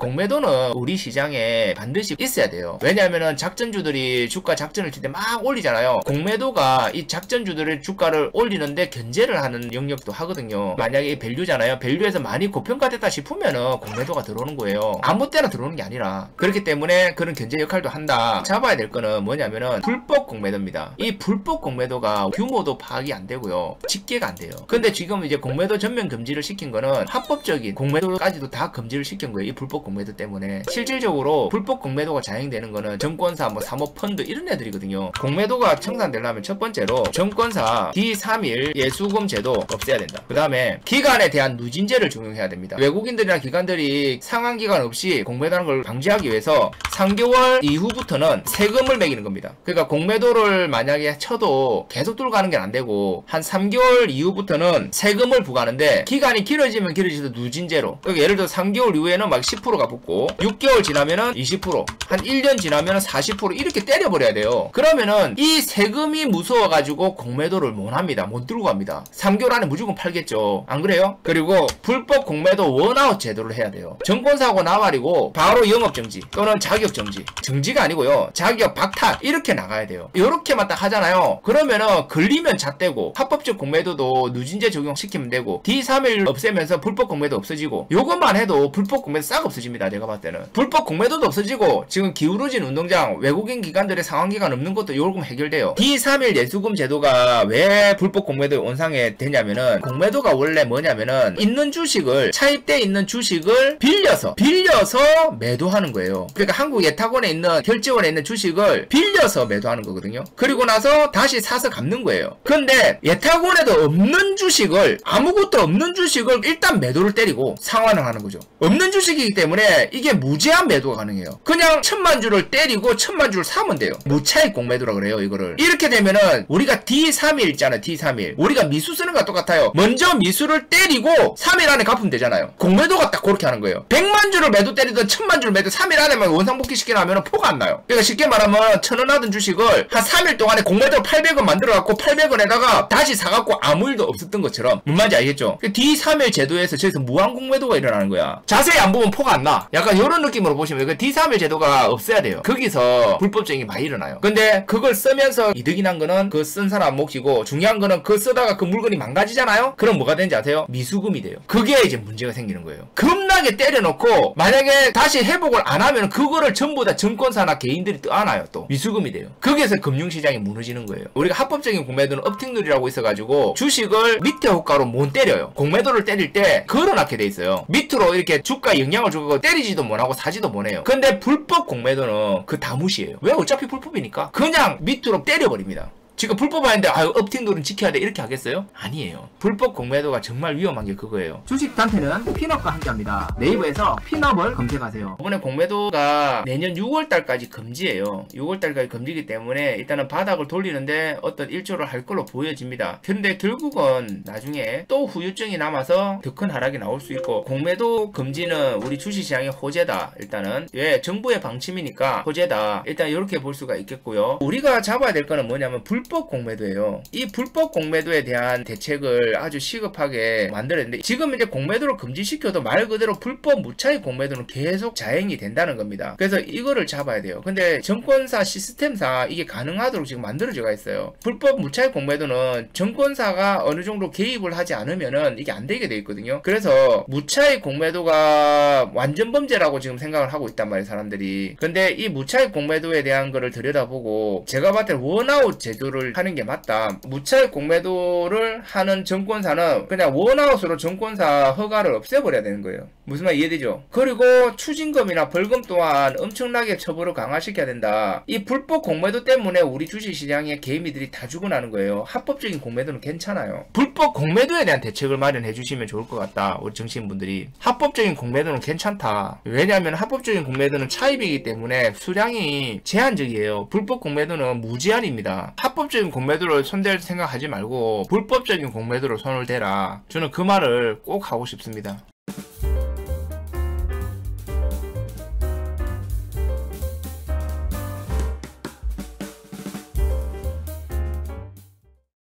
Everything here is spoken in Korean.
공매도는 우리 시장에 반드시 있어야 돼요. 왜냐하면 작전주들이 주가 작전을 칠 때 막 올리잖아요. 공매도가 이 작전주들의 주가를 올리는데 견제를 하는 영역도 하거든요. 만약에 이 밸류잖아요. 밸류에서 많이 고평가됐다 싶으면은 공매도가 들어오는 거예요. 아무 때나 들어오는 게 아니라. 그렇기 때문에 그런 견제 역할도 한다. 잡아야 될 거는 뭐냐면은 불법 공매도입니다. 이 불법 공매도가 규모도 파악이 안 되고요. 집계가 안 돼요. 근데 지금 이제 공매도 전면 금지를 시킨 거는 합법적인 공매도까지도 다 금지를 시킨 거예요. 이 불법 공매도 때문에. 실질적으로 불법 공매도가 자행되는 거는 증권사, 뭐 사모펀드 이런 애들이거든요. 공매도가 청산되려면 첫 번째로 증권사 D31 예수금 제도 없애야 된다. 그 다음에 기간에 대한 누진제를 적용해야 됩니다. 외국인들이나 기관들이 상한 기간 없이 공매도하는 걸 방지하기 위해서 3개월 이후부터는 세금을 매기는 겁니다. 그러니까 공매도를 만약에 쳐도 계속 들고 가는 게 안 되고 한 3개월 이후부터는 세금을 부과하는데 기간이 길어지면 길어질수록 누진제로. 그러니까 예를 들어 3개월 이후에는 막 10%가 붙고 6개월 지나면은 20%, 한 1년 지나면은 40% 이렇게 때려버려야 돼요. 그러면은 이 세금이 무서워가지고 공매도를 못 합니다. 못 들고 갑니다. 3개월 안에 무조건 팔겠죠. 안 그래요? 그리고 불법 공매도 원아웃 제도를 해야 돼요. 증권사하고 나발이고 바로 영업정지 또는 자격정지. 정지가 아니고요. 자격 박탈 이렇게 나가야 돼요. 이렇게만 딱 하잖아요. 그러면은 걸리면 잣대고 합법적 공매도도 누진제 적용시키면 되고 D31 없애면서 불법 공매도 없어지고 요것만 해도 불법 공매도 싹 없어집니다. 내가 봤을 때는. 불법 공매도도 없어지고 지금 기울어진 운동장 외국인 기관들의 상환기간 없는 것도 요금 해결돼요. D31 예수금 제도가 왜 불법 공매도에 온상에 되냐면은 공매도가 원래 뭐냐면은 있는 주식을 차입돼 있는 주식을 빌려서 매도하는 거예요. 그러니까 한국 예탁원에 있는 결제원에 있는 주식을 빌려서 매도하는 거거든요. 그리고 나서 다시 사서 갚는 거예요. 근데 예탁원에도 없는 주식을 아무것도 없는 주식을 일단 매도를 때리고 상환을 하는 거죠. 없는 주식이기 때문에 이게 무제한 매도가 가능해요. 그냥 1000만 주를 때리고 1000만 주를 사면 돼요. 무차익 공매도라 그래요. 이거를. 이렇게 되면은 우리가 D31 있잖아요. D31 우리가 미수 쓰는 거랑 똑같아요. 먼저 미수를 때리고 3일 안에 갚으면 되잖아요. 공매도가 딱 그렇게 하는 거예요. 100만 주를 매도 때리든 1000만 주를 매도 3일 안에만 원상복귀 시켜놓으면 포가 안 나요. 그러니까 쉽게 말하면 1000원 하던 주식을 한 3일 동안에 공매도 800원 만들어갖고 800원에다가 다시 사갖고 아무 일도 없었던 것처럼. 뭔 말인지 알겠죠? D31 제도에서 저기서 무한 공매도가 일어나는 거야. 자세히 안 보면 포가 안 나. 약간 이런 느낌으로 보시면 D31 제도가 없어야 돼요. 거기서 불법적인 게 많이 일어나요. 근데 그걸 쓰면서 이득이 난 거는 그 쓴 사람 몫이고 중요한 거는 그 쓰다가 그 물건이 망가지잖아요? 그럼 뭐가 되는지 아세요? 미수금이 돼요. 그게 이제 문제가 생기는 거예요. 겁나게 때려놓고 만약에 다시 회복을 안 하면 그거를 전부 다 증권사나 개인들이 떠안아요. 또 미수금이 돼요. 거기에서 금융시장이 무너지는 거예요. 우리가 합법적인 공매도는 업팅룰이라고 있어가지고 주식을 밑에 호가로 못 때려요. 공매도를 때릴 때 걸어놨게 돼 있어요. 밑으로 이렇게 주가에 영향을 주고 때리지도 못하고 사지도 못해요. 근데 불법 공매도는 그 다 무시해요. 왜? 어차피 불법이니까 그냥 밑으로 때려버립니다. 지금 불법 아닌데 아유 업팅룰은 지켜야 돼 이렇게 하겠어요? 아니에요. 불법 공매도가 정말 위험한 게 그거예요. 주식 단체는 피넛과 함께합니다. 네이버에서 피넛을 검색하세요. 이번에 공매도가 내년 6월달까지 금지예요. 6월달까지 금지이기 때문에 일단은 바닥을 돌리는데 어떤 일조를 할 걸로 보여집니다. 근데 결국은 나중에 또 후유증이 남아서 더 큰 하락이 나올 수 있고 공매도 금지는 우리 주식시장의 호재다. 일단은 왜 정부의 방침이니까 호재다. 일단 이렇게 볼 수가 있겠고요. 우리가 잡아야 될 거는 뭐냐면 불법 공매도예요. 이 불법 공매도에 대한 대책을 아주 시급하게 만들었는데 지금 이제 공매도를 금지시켜도 말 그대로 불법 무차익 공매도는 계속 자행이 된다는 겁니다. 그래서 이거를 잡아야 돼요. 근데 증권사 시스템상 이게 가능하도록 지금 만들어져가 있어요. 불법 무차익 공매도는 증권사가 어느 정도 개입을 하지 않으면은 이게 안 되게 돼 있거든요. 그래서 무차익 공매도가 완전 범죄라고 지금 생각을 하고 있단 말이에요, 사람들이. 근데 이 무차익 공매도에 대한 거를 들여다보고 제가 봤을 때 원아웃 제도를 하는 게 맞다. 무차익 공매도를 하는 증권사는 그냥 원아웃으로 증권사 허가를 없애버려야 되는 거예요. 무슨 말 이해되죠? 그리고 추징금이나 벌금 또한 엄청나게 처벌을 강화시켜야 된다. 이 불법 공매도 때문에 우리 주식시장의 개미들이 다 죽어나는 거예요. 합법적인 공매도는 괜찮아요. 불법 공매도에 대한 대책을 마련해 주시면 좋을 것 같다. 우리 정치인분들이. 합법적인 공매도는 괜찮다. 왜냐하면 합법적인 공매도는 차입이기 때문에 수량이 제한적이에요. 불법 공매도는 무제한입니다. 합법적인 공매도를 손댈 생각하지 말고 불법적인 공매도로 손을 대라. 저는 그 말을 꼭 하고 싶습니다.